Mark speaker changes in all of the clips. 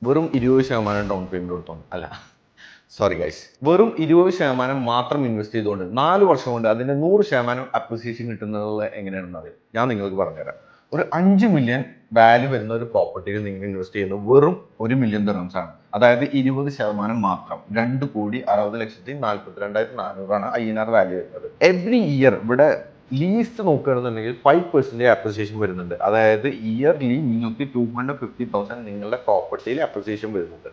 Speaker 1: വെറും 20% down payment കൊടുത്തോണ്ട് അല്ല, sorry guys, വെറും 20% മാത്രം ഇൻവെസ്റ്റ് ചെയ്തുകൊണ്ട് 4 വർഷം കൊണ്ട് അതിന്റെ 100% അപ്രിസിയേഷൻ കിട്ടുന്നത് എങ്ങനെയാണെന്ന് അറിയാം. ഞാൻ നിങ്ങൾക്ക് പറഞ്ഞുതരാം. ഒരു 5 മില്യൺ വാല്യൂ വരുന്ന ഒരു പ്രോപ്പർട്ടിയിൽ നിങ്ങൾ ഇൻവെസ്റ്റ് ചെയ്യുന്നത് വെറും 1 മില്യൺ ദിർഹംസ് ആണ്. അതായത് 20% മാത്രം 2,60,42,400 INR വാല്യൂ വരുന്നത്. എവറി ഇയർ ഇവിടെ ലീസ്റ്റ് നോക്കുകയാണെന്നുണ്ടെങ്കിൽ 5% അപ്രിസിയേഷൻ വരുന്നുണ്ട്. അതായത് ഇയർലി നിങ്ങൾക്ക് 250,000 നിങ്ങളുടെ പ്രോപ്പർട്ടിയിൽ അപ്രിസിയേഷൻ വരുന്നുണ്ട്.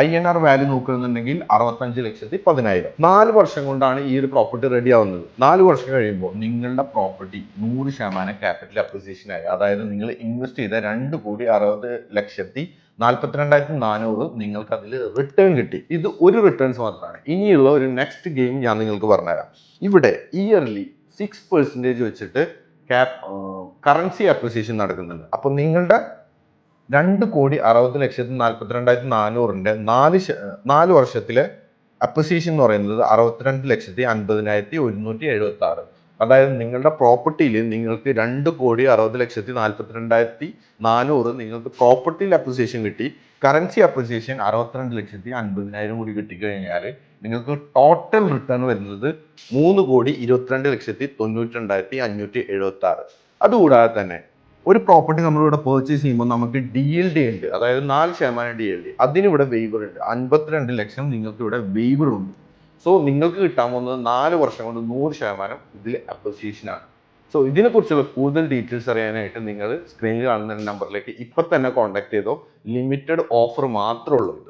Speaker 1: INR വാല്യൂ നോക്കുകയാണെന്നുണ്ടെങ്കിൽ 65,10,000. 4 വർഷം കൊണ്ടാണ് ഈ ഒരു പ്രോപ്പർട്ടി റെഡി ആവുന്നത്. 4 വർഷം കഴിയുമ്പോൾ നിങ്ങളുടെ പ്രോപ്പർട്ടി 100% ക്യാപിറ്റൽ അപ്രിസിയേഷൻ ആയി. അതായത് നിങ്ങൾ ഇൻവെസ്റ്റ് ചെയ്ത 2,60,42,400 നിങ്ങൾക്ക് അതിൽ റിട്ടേൺ കിട്ടി. ഇത് ഒരു റിട്ടേൺസ് മാത്രമാണ്. ഇനിയുള്ള ഒരു നെക്സ്റ്റ് ഗെയിം ഞാൻ നിങ്ങൾക്ക് പറഞ്ഞുതരാം. ഇവിടെ ഇയർലി 6% വെച്ചിട്ട് കറൻസി അപ്രിസിയേഷൻ നടക്കുന്നുണ്ട്. അപ്പോൾ നിങ്ങളുടെ 2,60,42,400 നാല് വർഷത്തിലെ അപ്രിസിയേഷൻ എന്ന് പറയുന്നത് 62,50,176. അതായത് നിങ്ങളുടെ പ്രോപ്പർട്ടിയിൽ നിങ്ങൾക്ക് 2,60,42,400 നിങ്ങൾക്ക് പ്രോപ്പർട്ടിയിൽ അപ്രിസിയേഷൻ കിട്ടി. കറൻസി അപ്രിസിയേഷൻ 62,50,000 കൂടി കിട്ടിക്കഴിഞ്ഞാൽ നിങ്ങൾക്ക് ടോട്ടൽ റിട്ടേൺ വരുന്നത് 3,22,92,576. അതുകൂടാതെ തന്നെ ഒരു പ്രോപ്പർട്ടി നമ്മളിവിടെ പർച്ചേസ് ചെയ്യുമ്പോൾ നമുക്ക് DLD ഉണ്ട്, അതായത് 4% DLD. അതിനിവിടെ വെയ്വർ ഉണ്ട്. 52 ലക്ഷം നിങ്ങൾക്ക് ഇവിടെ വെയ്വർ ഉണ്ട്. സോ നിങ്ങൾക്ക് കിട്ടാൻ പോകുന്നത് 4 വർഷം കൊണ്ട് 100% ഇതിൽ അപ്രിസിയേഷൻ ആണ്. സോ ഇതിനെക്കുറിച്ചുള്ള കൂടുതൽ ഡീറ്റെയിൽസ് അറിയാനായിട്ട് നിങ്ങൾ സ്ക്രീനിൽ കാണുന്ന നമ്പറിലേക്ക് ഇപ്പം തന്നെ കോൺടാക്ട് ചെയ്തോ. ലിമിറ്റഡ് ഓഫർ മാത്രമേ ഉള്ളൂ ഇത്.